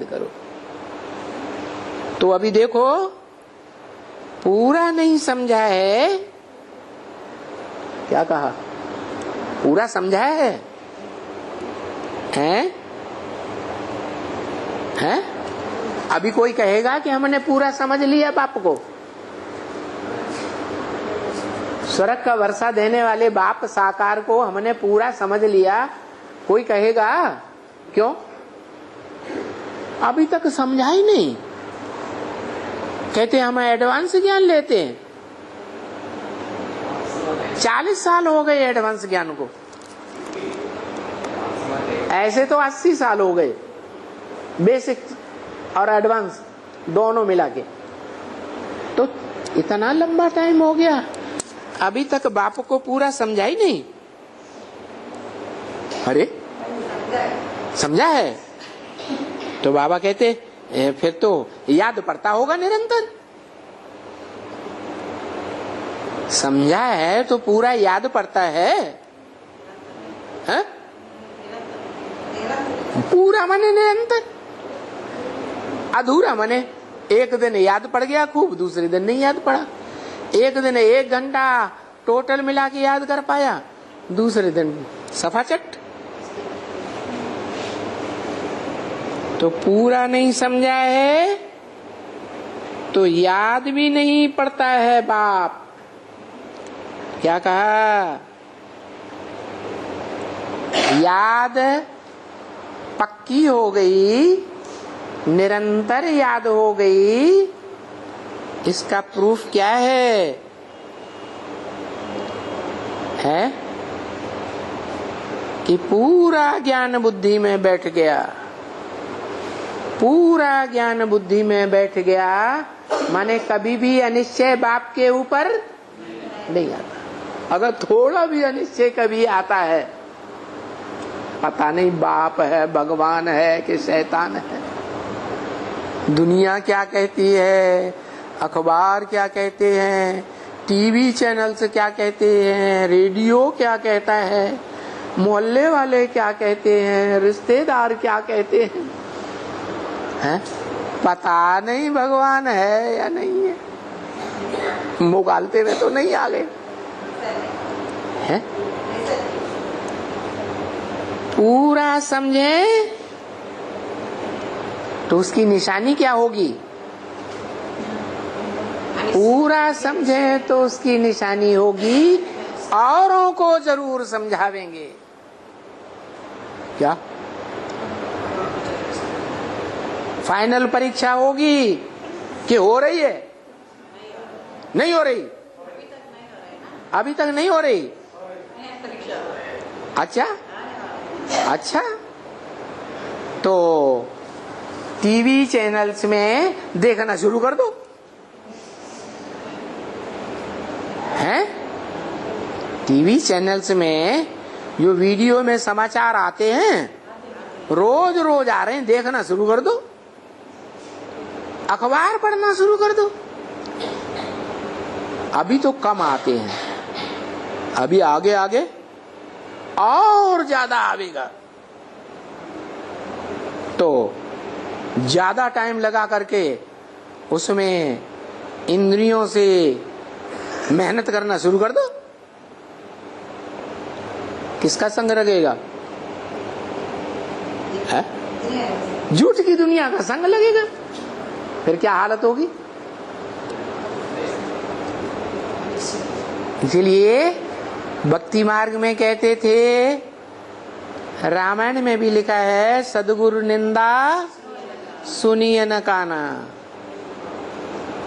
करो। तो अभी देखो पूरा नहीं समझा है, क्या कहा, पूरा समझा है, हैं? हैं? अभी कोई कहेगा कि हमने पूरा समझ लिया बाप को? स्वर्ग का वर्षा देने वाले बाप साकार को हमने पूरा समझ लिया, कोई कहेगा? क्यों? अभी तक समझा ही नहीं। कहते हम एडवांस ज्ञान लेते हैं। 40 साल हो गए एडवांस ज्ञान को, ऐसे तो 80 साल हो गए, बेसिक और एडवांस दोनों मिला के। तो इतना लंबा टाइम हो गया, अभी तक बाप को पूरा समझा ही नहीं। अरे समझा है? तो बाबा कहते फिर तो याद पड़ता होगा निरंतर। समझा है तो पूरा याद पड़ता है, है? पूरा माने निरंतर, अधूरा माने एक दिन याद पड़ गया खूब, दूसरे दिन नहीं याद पड़ा। एक दिन 1 घंटा टोटल मिला के याद कर पाया, दूसरे दिन सफाचट। तो पूरा नहीं समझा है तो याद भी नहीं पड़ता है बाप। क्या कहा? याद पक्की हो गई, निरंतर याद हो गई। इसका प्रूफ क्या है? कि पूरा ज्ञान बुद्धि में बैठ गया। पूरा ज्ञान बुद्धि में बैठ गया माने कभी भी अनिश्चय बाप के ऊपर नहीं आता। अगर थोड़ा भी अनिश्चय कभी आता है, पता नहीं बाप है, भगवान है कि शैतान है, दुनिया क्या कहती है, अखबार क्या कहते हैं, टीवी चैनल्स क्या कहते हैं, रेडियो क्या कहता है, मोहल्ले वाले क्या कहते हैं, रिश्तेदार क्या कहते हैं, पता नहीं भगवान है या नहीं है। मुगालते में तो नहीं आ गए हैं? पूरा समझे तो उसकी निशानी क्या होगी? पूरा समझे तो उसकी निशानी होगी औरों को जरूर समझावेंगे। क्या फाइनल परीक्षा होगी कि हो रही है? नहीं हो रही, अभी तक नहीं हो रही। अच्छा अच्छा, तो टीवी चैनल्स में देखना शुरू कर दो, हैं? टीवी चैनल्स में जो वीडियो में समाचार आते हैं, रोज रोज आ रहे हैं, देखना शुरू कर दो। अखबार पढ़ना शुरू कर दो। अभी तो कम आते हैं, अभी आगे आगे और ज्यादा आवेगा। तो ज्यादा टाइम लगा करके उसमें इंद्रियों से मेहनत करना शुरू कर दो। किसका संग लगेगा? झूठ की दुनिया का संग लगेगा। फिर क्या हालत होगी? इसलिए भक्ति मार्ग में कहते थे, रामायण में भी लिखा है, सदगुरु निंदा सुनिए न काना।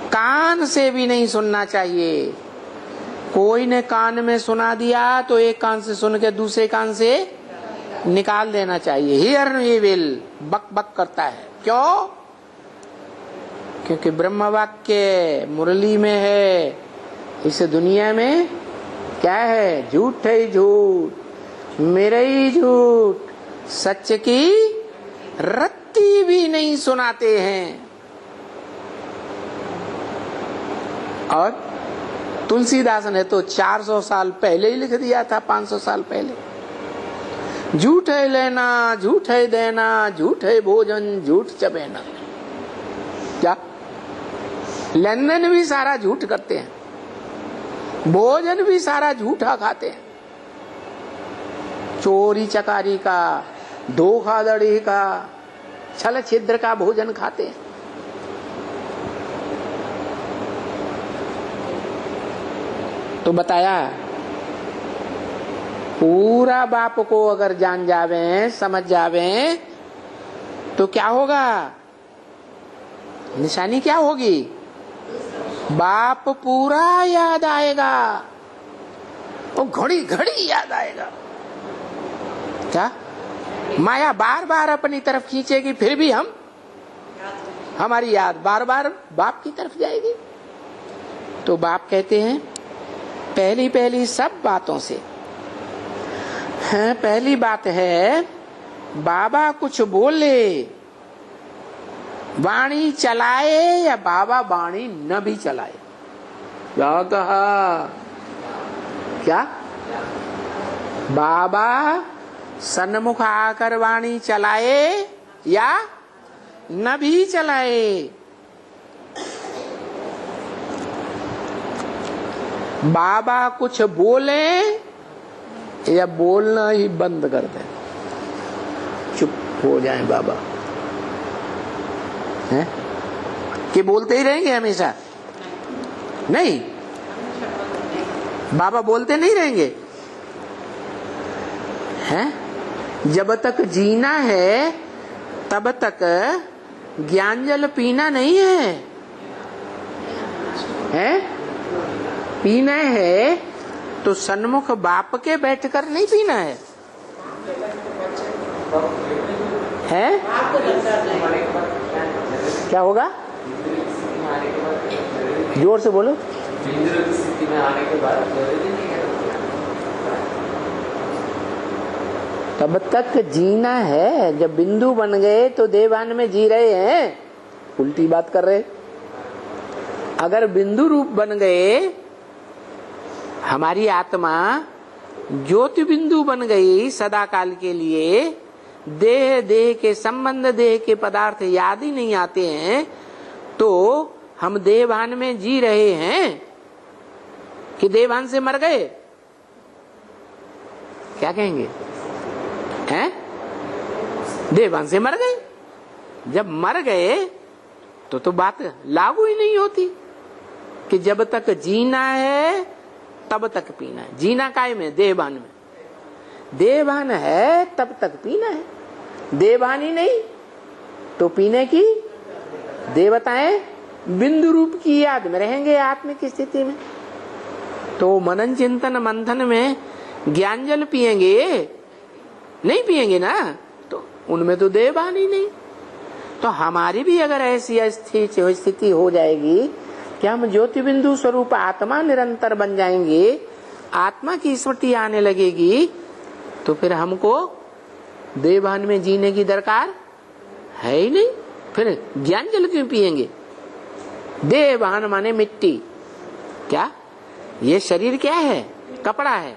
कान से भी नहीं सुनना चाहिए। कोई ने कान में सुना दिया तो एक कान से सुन के दूसरे कान से निकाल देना चाहिए। हियर ये विल बक बक करता है। क्यों? क्योंकि ब्रह्म वाक्य मुरली में है, इस दुनिया में क्या है? झूठ है झूठ, मेरे ही झूठ, सच की रत्ती भी नहीं सुनाते हैं। और तुलसीदास ने तो 400 साल पहले ही लिख दिया था, 500 साल पहले। झूठे लेना, झूठे देना, झूठे भोजन, झूठ चबेना। क्या लेन देन भी सारा झूठ करते हैं, भोजन भी सारा झूठा खाते हैं, चोरी चकारी का, धोखाधड़ी का, छल छिद्र का भोजन खाते हैं। तो बताया पूरा बाप को अगर जान जावे, समझ जावे, तो क्या होगा? निशानी क्या होगी? बाप पूरा याद आएगा, वो घड़ी घड़ी याद आएगा। क्या माया बार बार अपनी तरफ खींचेगी, फिर भी हमारी याद बार बार बाप की तरफ जाएगी। तो बाप कहते हैं पहली पहली सब बातों से है, पहली बात है बाबा कुछ बोले, वाणी चलाए या बाबा वाणी न भी चलाए। क्या कहा? क्या बाबा सन्मुख आकर वाणी चलाए या न भी चलाए? बाबा कुछ बोले या बोलना ही बंद कर दे, चुप हो जाए बाबा, हैं? कि बोलते ही रहेंगे हमेशा? नहीं, बाबा बोलते नहीं रहेंगे, हैं? जब तक जीना है तब तक ज्ञान जल पीना नहीं है, हैं? पीना है तो सन्मुख बाप के बैठकर नहीं पीना है, हैं? क्या होगा? जोर से बोलो। तब तक जीना है, जब बिंदु बन गए तो देवान में जी रहे हैं, उल्टी बात कर रहे। अगर बिंदु रूप बन गए, हमारी आत्मा ज्योति बिंदु बन गई सदा काल के लिए, देह देह के संबंध, देह के पदार्थ याद ही नहीं आते हैं, तो हम देहभान में जी रहे हैं कि देहभान से मर गए? क्या कहेंगे? हैं? देहभान से मर गए। जब मर गए तो बात लागू ही नहीं होती कि जब तक जीना है तब तक पीना है। जीना काय में? देहभान में। देहभान है तब तक पीना है, देहभान ही नहीं तो पीने की देवताएं बिंदु रूप की याद में रहेंगे आत्मिक स्थिति में। तो मनन चिंतन मंथन में ज्ञान जल पिएंगे नहीं? पिएंगे ना, तो उनमें तो देहभान ही नहीं। तो हमारी भी अगर ऐसी स्थिति हो जाएगी कि हम ज्योति बिंदु स्वरूप आत्मा निरंतर बन जाएंगे, आत्मा की स्मृति आने लगेगी, तो फिर हमको देहभान में जीने की दरकार है ही नहीं। फिर ज्ञान जल क्यों पिएंगे? देहभान माने मिट्टी। क्या ये शरीर क्या है? कपड़ा है।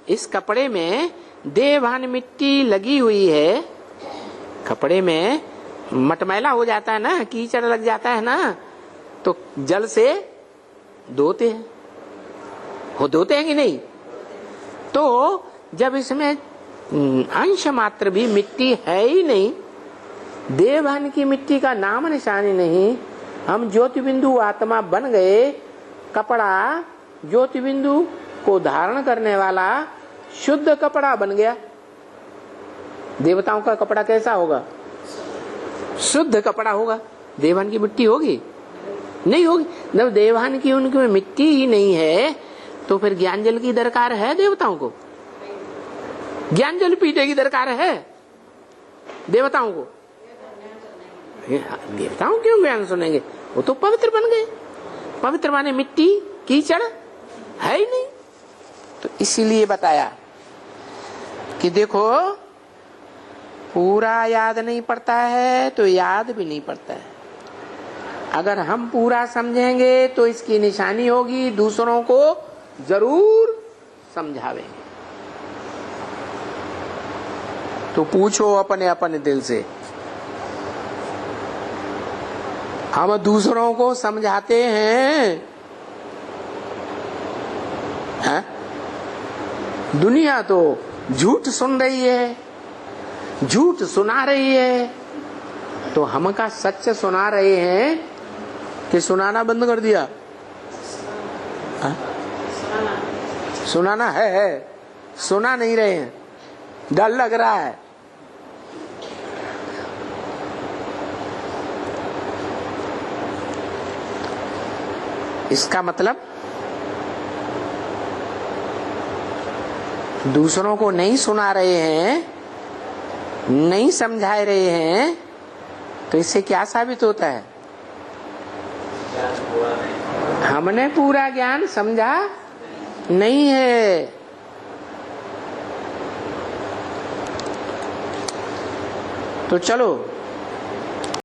इस कपड़े में देहभान मिट्टी लगी हुई है। कपड़े में मटमैला हो जाता है ना, कीचड़ लग जाता है ना, तो जल से धोते हैं, वो धोते हैं कि नहीं? तो जब इसमें अंश मात्र भी मिट्टी है ही नहीं, देहभान की मिट्टी का नाम निशानी नहीं, हम ज्योति बिंदु आत्मा बन गए, कपड़ा ज्योति बिंदु को धारण करने वाला शुद्ध कपड़ा बन गया। देवताओं का कपड़ा कैसा होगा? शुद्ध कपड़ा होगा। देवभान की मिट्टी होगी? नहीं होगी। जब देवभान की उनकी में मिट्टी ही नहीं है, तो फिर ज्ञान जल की दरकार है देवताओं को? ज्ञान जल पीने की दरकार है देवताओं को? देवताओं क्यों ज्ञान सुनेंगे? वो तो पवित्र बन गए। पवित्र माने मिट्टी, कीचड़ है ही नहीं। तो इसीलिए बताया कि देखो, पूरा याद नहीं पड़ता है तो याद भी नहीं पड़ता है। अगर हम पूरा समझेंगे तो इसकी निशानी होगी दूसरों को जरूर समझावेंगे। तो पूछो अपने अपने दिल से। हम दूसरों को समझाते हैं, दुनिया तो झूठ सुन रही है, झूठ सुना रही है, तो हम का सच सुना रहे हैं कि सुनाना बंद कर दिया? सुनाना है, सुना नहीं रहे हैं, डर लग रहा है। इसका मतलब दूसरों को नहीं सुना रहे हैं, नहीं समझा रहे हैं, तो इससे क्या साबित होता है? हमने पूरा ज्ञान समझा नहीं है। तो चलो